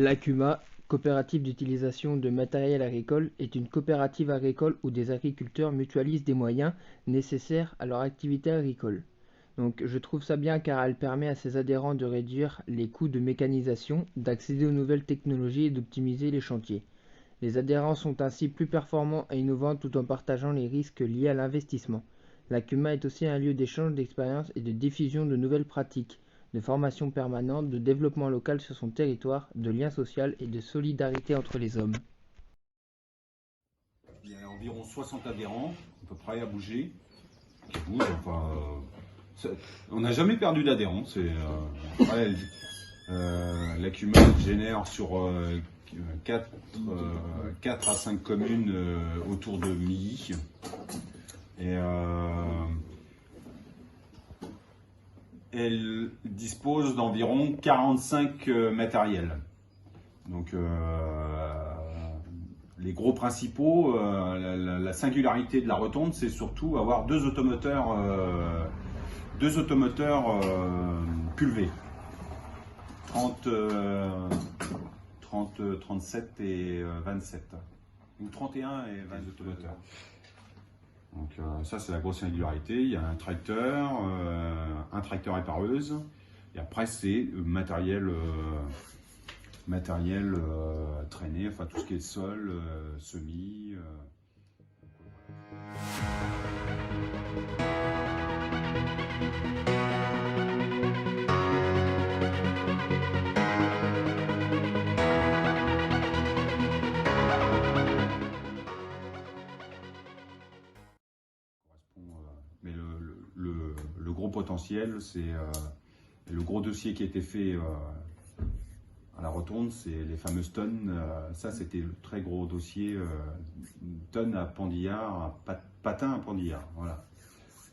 L'ACUMA, coopérative d'utilisation de matériel agricole, est une coopérative agricole où des agriculteurs mutualisent des moyens nécessaires à leur activité agricole. Donc je trouve ça bien car elle permet à ses adhérents de réduire les coûts de mécanisation, d'accéder aux nouvelles technologies et d'optimiser les chantiers. Les adhérents sont ainsi plus performants et innovants tout en partageant les risques liés à l'investissement. L'ACUMA est aussi un lieu d'échange d'expériences et de diffusion de nouvelles pratiques, de formation permanente, de développement local sur son territoire, de lien social et de solidarité entre les hommes. Il y a environ 60 adhérents, à peu près à bouger, qui bougent. Enfin, on n'a jamais perdu d'adhérents. L'ACUMA génère sur 4 à 5 communes autour de Milly. Et elle dispose d'environ 45 matériels. Donc les gros principaux, la singularité de la rotonde, c'est surtout avoir deux automoteurs pulvés. 37 et 27. Ou 31 et 20 automoteurs. Donc ça c'est la grosse singularité. Il y a un tracteur épareuse. Et après c'est matériel traîné, enfin tout ce qui est sol, semis. Mais le gros potentiel, c'est le gros dossier qui a été fait à la rotonde, c'est les fameuses tonnes. Ça, c'était le très gros dossier, tonnes à Pandillard, patin à Pandillard. Voilà.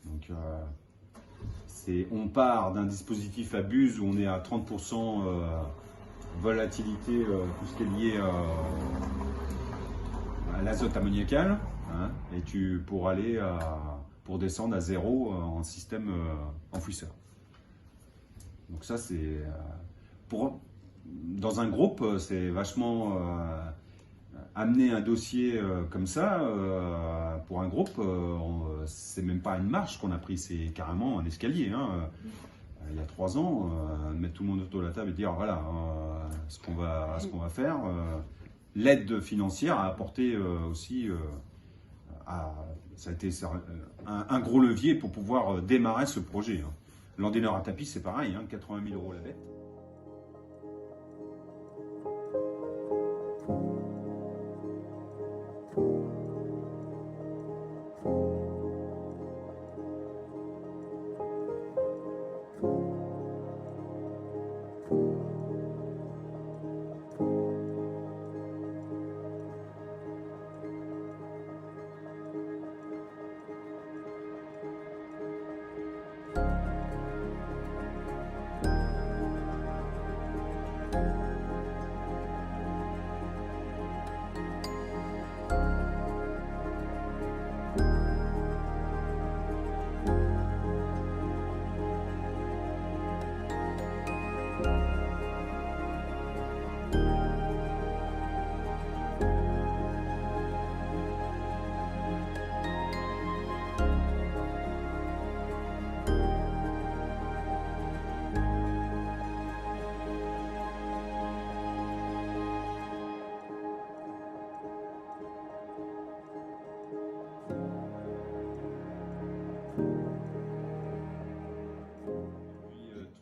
Donc, on part d'un dispositif à buse où on est à 30% volatilité, tout ce qui est lié à l'azote ammoniacal, hein, et pour descendre à zéro en système enfouisseur. Donc ça, c'est dans un groupe, c'est vachement amener un dossier comme ça pour un groupe, c'est même pas une marche qu'on a pris, c'est carrément un escalier. Hein. Il y a 3 ans, mettre tout le monde autour de la table et dire voilà ce qu'on va faire. L'aide financière a apporté aussi, ça a été un gros levier pour pouvoir démarrer ce projet. Hein. Landénor à tapis, c'est pareil, hein, 80 000 € la bête.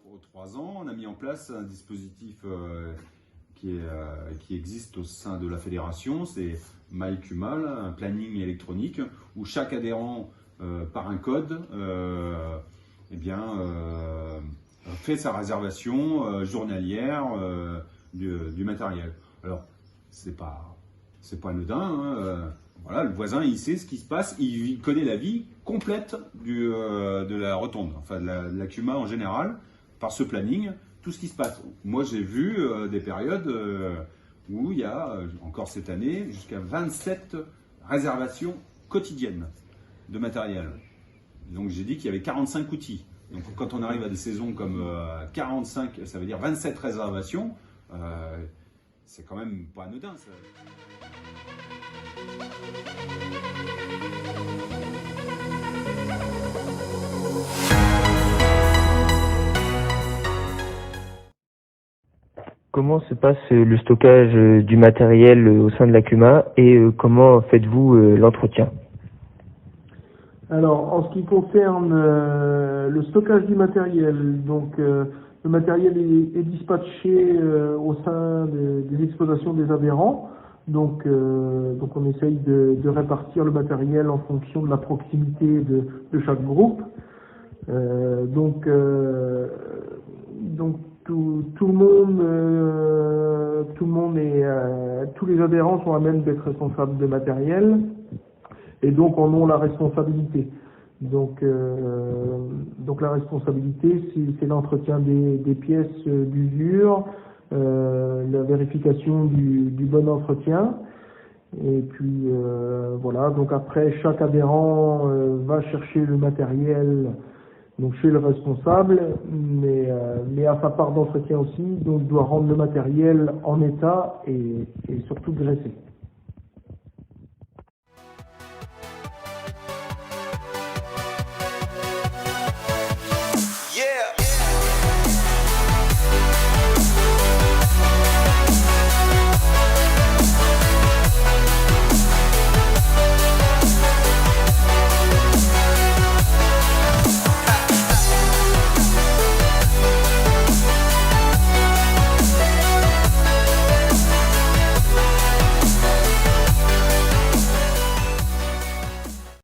Depuis 3 ans, on a mis en place un dispositif qui existe au sein de la fédération, c'est MyCUMA, un planning électronique où chaque adhérent, par un code, fait sa réservation journalière du matériel. Alors, c'est pas anodin, hein, voilà, le voisin, il sait ce qui se passe, il connaît la vie complète de la rotonde, enfin de l'ACUMA en général, par ce planning, tout ce qui se passe. Moi, j'ai vu des périodes où il y a, encore cette année, jusqu'à 27 réservations quotidiennes de matériel. Donc, j'ai dit qu'il y avait 45 outils. Donc, quand on arrive à des saisons comme 45, ça veut dire 27 réservations, c'est quand même pas anodin, ça. Comment se passe le stockage du matériel au sein de la CUMA et comment faites-vous l'entretien? Alors, en ce qui concerne le stockage du matériel, donc le matériel est dispatché au sein des exploitations des adhérents. Donc on essaye de répartir le matériel en fonction de la proximité de chaque groupe. Donc tout le monde tous les adhérents sont à même d'être responsables de matériel et donc en ont la responsabilité. Donc la responsabilité, c'est l'entretien des pièces d'usure, la vérification du bon entretien. Et puis voilà, donc après chaque adhérent va chercher le matériel donc chez le responsable, mais à sa part d'entretien aussi, donc doit rendre le matériel en état et surtout graissé.